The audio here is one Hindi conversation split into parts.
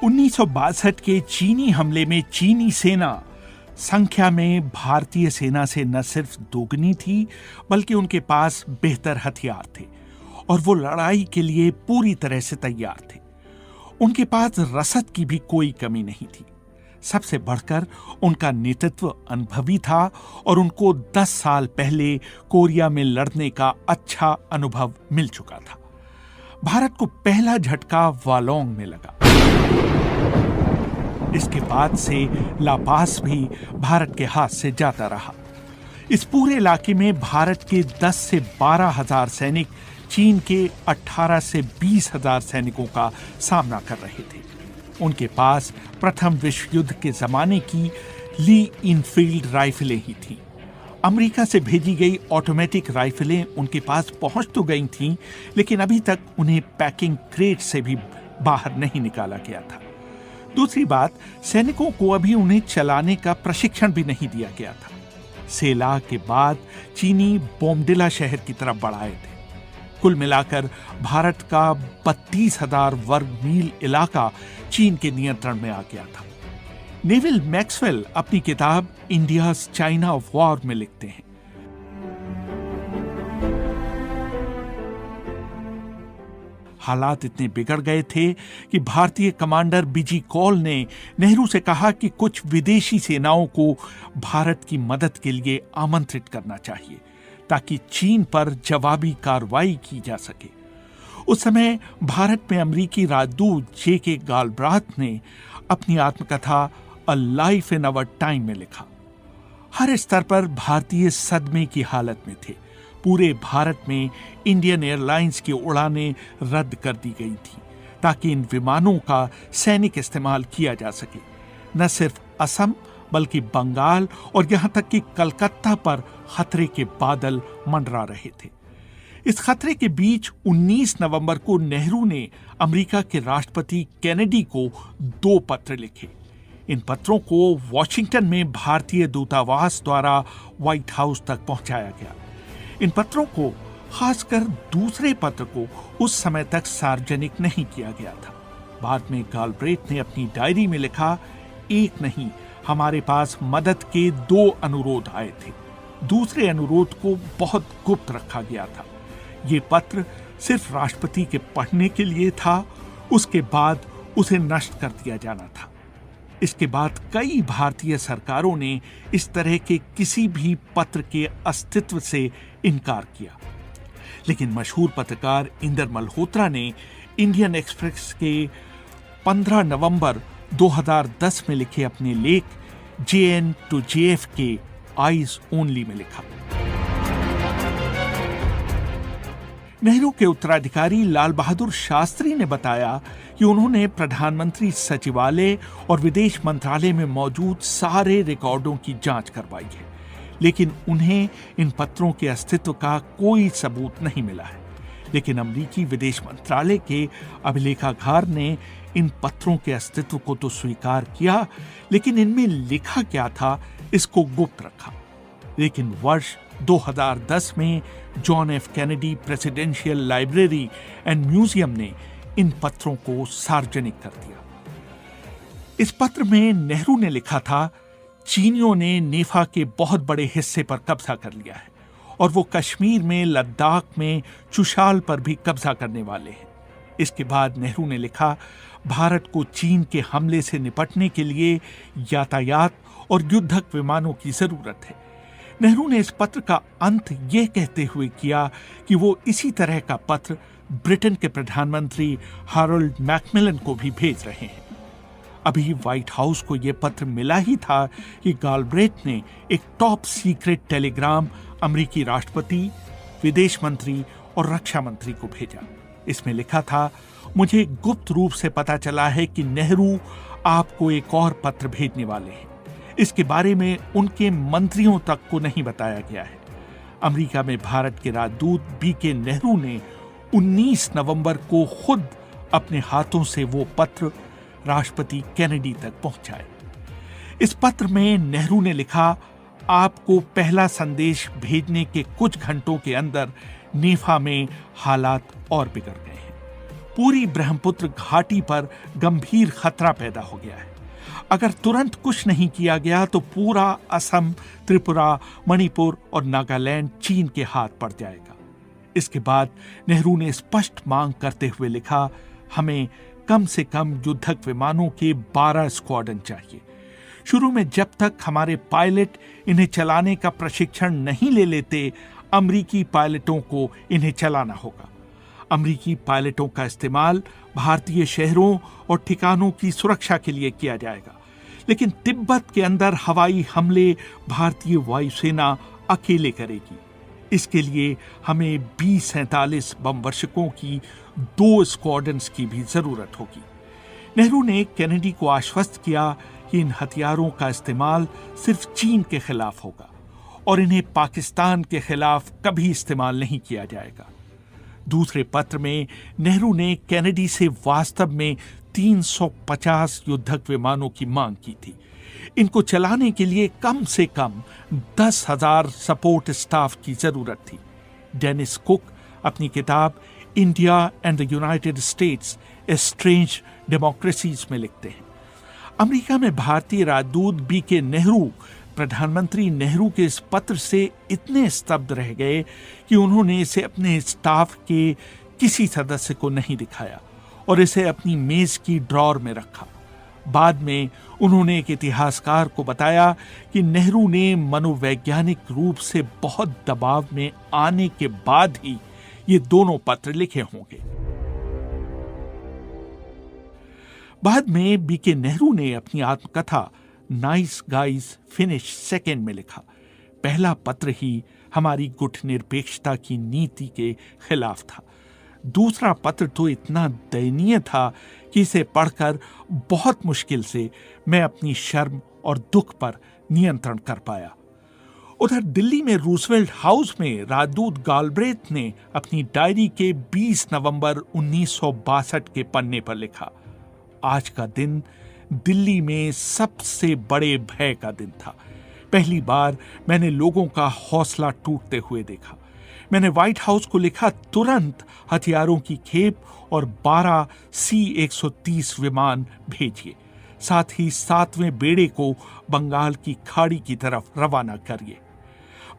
1962 के चीनी हमले में चीनी सेना संख्या में भारतीय सेना से न सिर्फ दोगुनी थी, बल्कि उनके पास बेहतर हथियार थे और वो लड़ाई के लिए पूरी तरह से तैयार थे। उनके पास रसद की भी कोई कमी नहीं थी। सबसे बढ़कर उनका नेतृत्व अनुभवी था और उनको 10 साल पहले कोरिया में लड़ने का अच्छा अनुभव मिल चुका था। भारत को पहला झटका वालोंग में लगा। इसके बाद से लापास भी भारत के हाथ से जाता रहा। इस पूरे इलाके में भारत के 10 से 12 हजार सैनिक चीन के 18 से 20 हजार सैनिकों का सामना कर रहे थे। उनके पास प्रथम विश्व युद्ध के जमाने की ली इनफील्ड राइफलें ही थीं। अमेरिका से भेजी गई ऑटोमेटिक राइफलें उनके पास पहुंच तो गई थीं, लेकिन अभी तक उन्हें पैकिंग क्रेट से भी बाहर नहीं निकाला गया था। दूसरी बात, सैनिकों को अभी उन्हें चलाने का प्रशिक्षण भी नहीं दिया गया था। सेला के बाद चीनी बोमडिला शहर की तरफ बढ़ाए थे। कुल मिलाकर भारत का 32,000 वर्ग मील इलाका चीन के नियंत्रण में आ गया था। नेविल मैक्सवेल अपनी किताब इंडियाज चाइना ऑफ वॉर में लिखते हैं, हालात इतने बिगड़ गए थे कि भारतीय कमांडर बीजी कौल ने नेहरू से कहा कि कुछ विदेशी सेनाओं को भारत की मदद के लिए आमंत्रित करना चाहिए ताकि चीन पर जवाबी कार्रवाई की जा सके। उस समय भारत में अमेरिकी राजदूत जे.के. गालब्राथ ने अपनी आत्मकथा a life in our time में लिखा। हर स्तर पर भारतीय सदमे की हालत में थे। पूरे भारत में इंडियन एयरलाइंस की उड़ानें रद्द कर दी गई थी ताकि इन विमानों का सैनिक इस्तेमाल किया जा सके। न सिर्फ असम बल्कि बंगाल और यहां तक कि कलकत्ता पर खतरे के बादल मंडरा रहे थे। इस खतरे के बीच 19 नवंबर को नेहरू ने अमेरिका के राष्ट्रपति केनेडी को 2 पत्र लिखे। इन पत्रों को वॉशिंगटन में भारतीय दूतावास द्वारा व्हाइट हाउस तक पहुंचाया गया। इन पत्रों को, खासकर दूसरे पत्र को, उस समय तक सार्वजनिक नहीं किया गया था। बाद में गालब्रेथ ने अपनी डायरी में लिखा, एक नहीं, हमारे पास मदद के 2 अनुरोध आए थे। दूसरे अनुरोध को बहुत गुप्त रखा गया था। ये पत्र सिर्फ राष्ट्रपति के पढ़ने के लिए था, उसके बाद उसे नष्ट कर दिया जाना था। इसके बाद कई भारतीय सरकारों ने इस तरह के किसी भी पत्र के अस्तित्व से इनकार किया। लेकिन मशहूर पत्रकार इंदर मल्होत्रा ने इंडियन एक्सप्रेस के 15 नवंबर 2010 में लिखे अपने लेख JN to JFK eyes only में लिखा, नेहरू के उत्तराधिकारी लाल बहादुर शास्त्री ने बताया कि उन्होंने प्रधानमंत्री सचिवालय और विदेश मंत्रालय में मौजूद सारे रिकॉर्डों की जांच करवाई है, लेकिन उन्हें इन पत्रों के अस्तित्व का कोई सबूत नहीं मिला है। लेकिन अमेरिकी विदेश मंत्रालय के अभिलेखागार ने इन पत्रों के अस्तित्व को तो स्वीकार किया, लेकिन इनमें लिखा क्या था इसको गुप्त रखा। लेकिन वर्ष 2010 में John F Kennedy presidential library and museum ने इन पत्रों को सार्वजनिक कर दिया। इस पत्र में नेहरू ने लिखा था, चीनियों ने नेफा के बहुत बड़े हिस्से पर कब्जा कर लिया है और वो कश्मीर में, लद्दाख में, चुशाल पर भी कब्जा करने वाले हैं। इसके बाद नेहरू ने लिखा, भारत को चीन के हमले से निपटने के लिए यातायात और युद्धक विमानों की जरूरत है। नेहरू ने इस पत्र का अंत यह कहते हुए किया कि वो इसी तरह का पत्र ब्रिटेन के प्रधानमंत्री हारोल्ड मैकमिलन को भी भेज रहे हैं। अभी व्हाइट हाउस को यह पत्र मिला ही था कि गालब्रेथ ने एक टॉप सीक्रेट टेलीग्राम अमेरिकी राष्ट्रपति, विदेश मंत्री और रक्षा मंत्री को भेजा। इसमें लिखा था, मुझे गुप्त रूप से पता चला है कि नेहरू आपको एक और पत्र भेजने वाले हैं। इसके बारे में उनके मंत्रियों तक को नहीं बताया गया है। अमेरिका में भारत के राजदूत B.K. नेहरू ने 19 नवंबर को खुद अपने हाथों से वो पत्र राष्ट्रपति केनेडी तक पहुंचाए। इस पत्र में नेहरू ने लिखा, आपको पहला संदेश भेजने के कुछ घंटों के अंदर नेफा में हालात और बिगड़ गए हैं। पूरी ब्रह्मपुत्र घाटी पर गंभीर खतरा पैदा हो गया है। अगर तुरंत कुछ नहीं किया गया तो पूरा असम, त्रिपुरा, मणिपुर और नागालैंड चीन के हाथ पड़ जाएगा। इसके बाद नेहरू ने स्पष्ट मांग करते हुए लिखा, हमें कम से कम युद्धक विमानों के 12 स्क्वाड्रन चाहिए। शुरू में जब तक हमारे पायलट इन्हें चलाने का प्रशिक्षण नहीं ले लेते, अमरीकी पायलटों को इन्हें चलाना होगा। अमरीकी पायलटों का इस्तेमाल भारतीय शहरों और ठिकानों की सुरक्षा के लिए किया जाएगा, लेकिन तिब्बत के अंदर हवाई हमले भारतीय वायुसेना अकेले करेगी। इसके लिए हमें B-47 बम वर्षकों की 2 स्क्वाड्रन्स की भी जरूरत होगी। नेहरू ने केनेडी को आश्वस्त किया कि इन हथियारों का इस्तेमाल सिर्फ चीन के खिलाफ होगा और इन्हें पाकिस्तान के खिलाफ कभी इस्तेमाल नहीं किया जाएगा। दूसरे पत्र में नेहरू ने केनेडी से वास्तव में 350 युद्धक विमानों की मांग की थी। इनको चलाने के लिए कम से कम 10,000 सपोर्ट स्टाफ की जरूरत थी। डेनिस कुक अपनी किताब India and the United states a strange democracies में लिखते हैं, अमेरिका में भारतीय राजदूत B.K. नेहरू प्रधानमंत्री नेहरू के इस पत्र से इतने स्तब्ध रह गए कि उन्होंने इसे अपने स्टाफ के किसी सदस्य को नहीं दिखाया और इसे अपनी मेज की ड्रॉर में रखा। बाद में उन्होंने एक इतिहासकार को बताया कि नेहरू ने मनोवैज्ञानिक रूप से बहुत दबाव में आने के बाद ही ये दोनों पत्र लिखे होंगे। बाद में B.K. नेहरू ने अपनी आत्मकथा नाइस गाइज फिनिश सेकेंड में लिखा, पहला पत्र ही हमारी गुटनिरपेक्षता की नीति के खिलाफ था। दूसरा पत्र तो इतना दयनीय था कि इसे पढ़कर बहुत मुश्किल से मैं अपनी शर्म और दुख पर नियंत्रण कर पाया। उधर दिल्ली में रूजवेल्ट हाउस में राजदूत गालब्रेथ ने अपनी डायरी के 20 नवंबर 1962 के पन्ने पर लिखा, आज का दिन दिल्ली में सबसे बड़े भय का दिन था। पहली बार मैंने लोगों का हौसला टूटते हुए देखा। मैंने व्हाइट हाउस को लिखा, तुरंत हथियारों की खेप और 12 C-130 विमान भेजिए, साथ ही 7वें बेड़े को बंगाल की खाड़ी की तरफ रवाना करिए।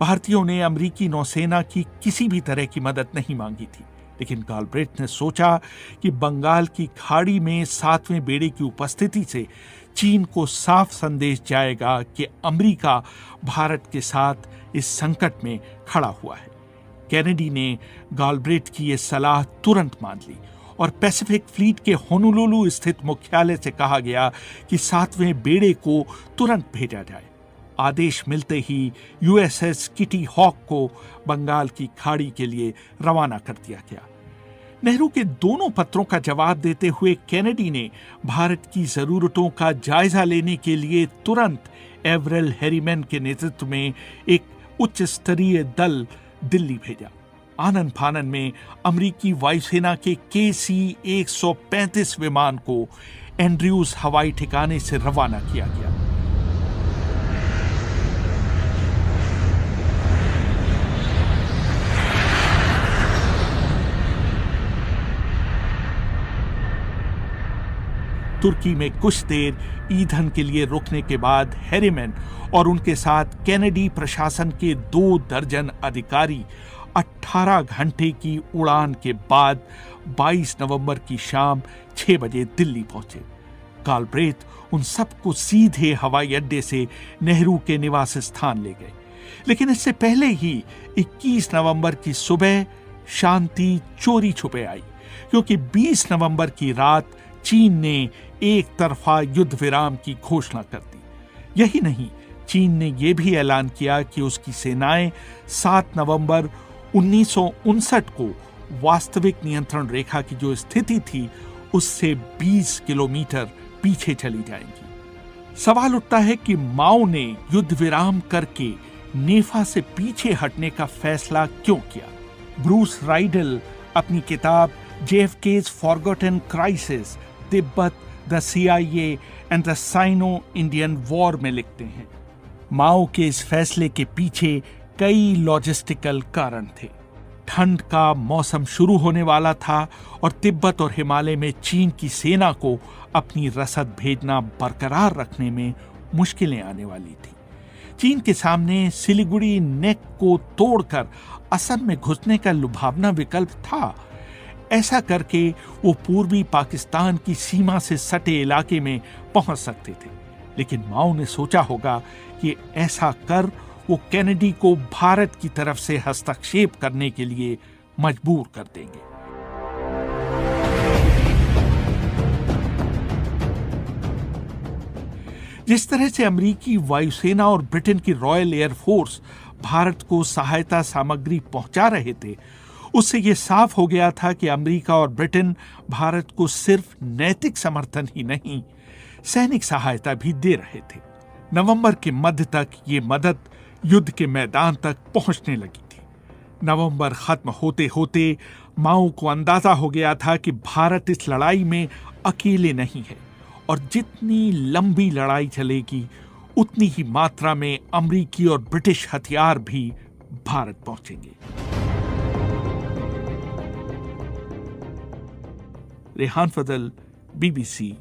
भारतीयों ने अमेरिकी नौसेना की किसी भी तरह की मदद नहीं मांगी थी, लेकिन गालब्रेथ ने सोचा कि बंगाल की खाड़ी में 7वें बेड़े की उपस्थिति से चीन को साफ संदेश जाएगा कि अमेरिका भारत के साथ इस संकट में खड़ा हुआ है। केनेडी ने गालब्रेथ की यह सलाह तुरंत मान ली और पैसिफिक फ्लीट के होनोलुलु स्थित मुख्यालय से कहा गया कि 7वें बेड़े को तुरंत भेजा जाए। आदेश मिलते ही USS किटी हॉक को बंगाल की खाड़ी के लिए रवाना कर दिया गया। नेहरू के दोनों पत्रों का जवाब देते हुए केनेडी ने भारत की जरूरतों का जायजा लेने के लिए तुरंत एवरेल हैरीमैन के नेतृत्व में एक उच्च स्तरीय दल दिल्ली भेजा। आनन फानन में अमेरिकी वायुसेना के KC-135 विमान को एंड्रयूज हवाई ठिकाने से रवाना किया गया। तुर्की में कुछ देर ईंधन के लिए रुकने के बाद हैरीमैन और उनके साथ केनेडी प्रशासन के 2 दर्जन अधिकारी 18 घंटे की उड़ान के बाद 22 नवंबर की शाम 6 बजे दिल्ली पहुंचे। गालब्रेथ उन सबको सीधे हवाई अड्डे से नेहरू के निवास स्थान ले गए, लेकिन इससे पहले ही 21 नवंबर की सुबह शांति चोरी छुपे आई, क्योंकि 20 नवंबर की रात चीन ने एक तरफा युद्ध विराम की घोषणा कर दी। यही नहीं, चीन ने यह भी ऐलान किया कि उसकी सेनाएं 7 नवंबर 1959 को वास्तविक नियंत्रण रेखा की जो स्थिति थी उससे 20 किलोमीटर पीछे चली जाएंगी। सवाल उठता है कि माओ ने युद्ध विराम करके नेफा से पीछे हटने का फैसला क्यों किया। ब्रूस राइडल अपनी किताब JFK's Forgotten Crisis, Tibet, the CIA and the cyano-Indian war में लिखते हैं, माओ के इस फैसले के पीछे कई लॉजिस्टिकल कारण थे। ठंड का मौसम शुरू होने वाला था और तिब्बत और हिमालय में चीन की सेना को अपनी रसद भेजना बरकरार रखने में मुश्किलें आने वाली थी। चीन के सामने सिलीगुड़ी नेक को तोड़कर असम में घुसने का लुभावना विकल्प था। ऐसा करके वो पूर्वी पाकिस्तान की सीमा से सटे इलाके में पहुंच सकते थे, लेकिन माओ ने सोचा होगा कि ऐसा कर वो केनेडी को भारत की तरफ से हस्तक्षेप करने के लिए मजबूर कर देंगे। जिस तरह से अमेरिकी वायुसेना और ब्रिटेन की रॉयल एयरफोर्स भारत को सहायता सामग्री पहुंचा रहे थे, उससे यह साफ हो गया था कि अमेरिका और ब्रिटेन भारत को सिर्फ नैतिक समर्थन ही नहीं, सैनिक सहायता भी दे रहे थे। नवंबर के मध्य तक ये मदद युद्ध के मैदान तक पहुंचने लगी थी। नवंबर खत्म होते होते माओ को अंदाजा हो गया था कि भारत इस लड़ाई में अकेले नहीं है और जितनी लंबी लड़ाई चलेगी उतनी ही मात्रा में अमेरिकी और ब्रिटिश हथियार भी भारत पहुंचेंगे। रेहान फजल, BBC